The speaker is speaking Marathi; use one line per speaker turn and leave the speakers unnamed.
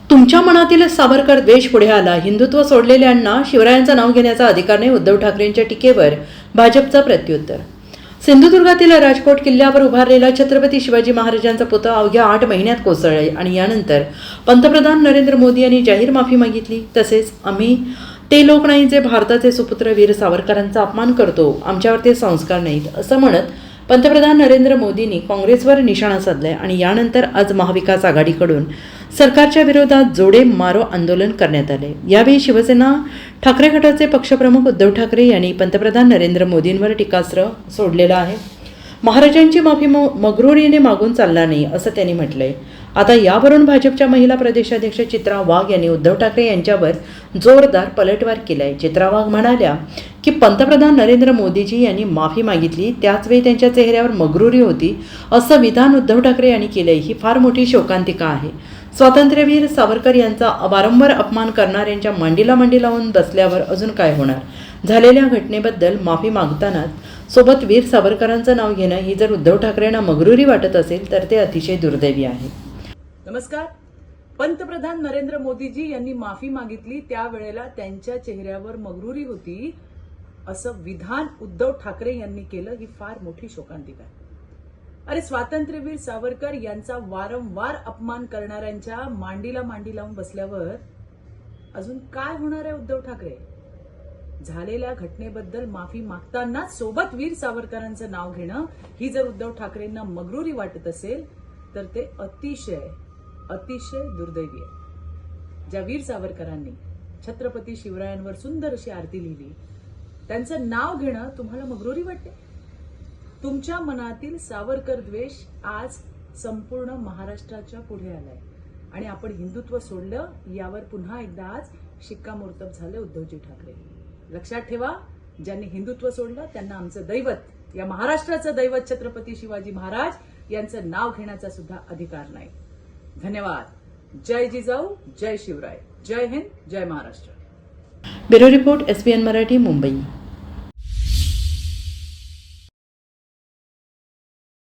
तुमच्या मनातील सावरकर द्वेष पुढे आला. हिंदुत्व सोडलेल्यांना शिवरायांचं नाव घेण्याचा अधिकार नाही. उद्धव ठाकरेंच्या टीकेवर भाजपचं प्रत्युत्तर. सिंधुदुर्गातील राजकोट किल्ल्यावर उभारलेला छत्रपती शिवाजी महाराजांचा पुतळा अवघ्या 8 महिन्यात कोसळला आणि यानंतर पंतप्रधान नरेंद्र मोदी यांनी जाहीर माफी मागितली. तसेच आम्ही ते लोक नाही जे भारताचे सुपुत्र वीर सावरकरांचा अपमान करतो, आमच्यावर ते संस्कार नाहीत असं म्हणत पंतप्रधान नरेंद्र मोदींनी काँग्रेसवर निशाणा साधलाय आणि यानंतर आज महाविकास आघाडीकडून सरकारच्या विरोधात जोडे मारो आंदोलन करण्यात आले. यावेळी शिवसेना ठाकरे गटाचे पक्षप्रमुख उद्धव ठाकरे यांनी पंतप्रधान नरेंद्र मोदींवर टीकास्त्र सोडलेलं आहे. महाराजांची माफी मगरुरीने मागून चालणार नाही असं त्यांनी म्हटलंय. आता यावरून भाजपच्या महिला प्रदेशाध्यक्ष चित्रा वाघ यांनी उद्धव ठाकरे यांच्यावर जोरदार पलटवार केलाय. चित्रा वाघ म्हणाल्या की पंतप्रधान नरेंद्र मोदीजी यांनी माफी मागितली, त्याचवेळी त्यांच्या चेहऱ्यावर मगरुरी होती असं विधान उद्धव ठाकरे यांनी केलंय. ही फार मोठी शोकांतिका आहे. स्वातंत्र्यवीर सावरकर यांचा वारंवार अपमान करणाऱ्यांच्या मांडीला मांडी लावून बसल्यावर अजून काय होणार. झालेल्या घटनेबद्दल माफी मागतानाच सोबत वीर सावरकरांचं नाव घेणं ही जर उद्धव ठाकरेंना मगरुरी वाटत असेल तर ते अतिशय दुर्दैवी आहे.
नमस्कार. पंतप्रधान नरेंद्र मोदीजी यांनी माफी मागितली, त्यावेळेला त्यांच्या चेहऱ्यावर मगरुरी होती असं विधान उद्धव ठाकरे यांनी केलं. ही फार मोठी शोकांतिका आहे. अरे, स्वातंत्र्यवीर सावरकर यांचा वारंवार अपमान करणाऱ्यांच्या मांडीला मांडी लावून बसल्यावर अजून काय होणार आहे उद्धव ठाकरे. झालेल्या घटनेबद्दल माफी मागताना सोबत वीर सावरकरांचं नाव घेणं ही जर उद्धव ठाकरेंना मगरुरी वाटत असेल तर ते अतिशय अतिशय दुर्दैवी आहे. ज्या वीर सावरकरांनी छत्रपती शिवरायांवर सुंदर अशी आरती लिहिली, त्यांचं नाव घेणं तुम्हाला मगरुरी वाटते. तुमच्या मनातील सावरकर द्वेष आज संपूर्ण महाराष्ट्राच्या पुढे आलाय आणि आपण हिंदुत्व सोडलं यावर पुन्हा एकदा आज शिक्कामोर्तब झाले उद्धवजी ठाकरे. लक्षात ठेवा, ज्यांनी हिंदुत्व सोडलं त्यांना आमचं दैवत, या महाराष्ट्राचं दैवत छत्रपती शिवाजी महाराज यांचं नाव घेण्याचा सुद्धा अधिकार नाही. धन्यवाद. जय जिजाऊ, जय शिवराय, जय हिंद, जय Maharashtra.
Bureau report, SBN Marathi, Mumbai.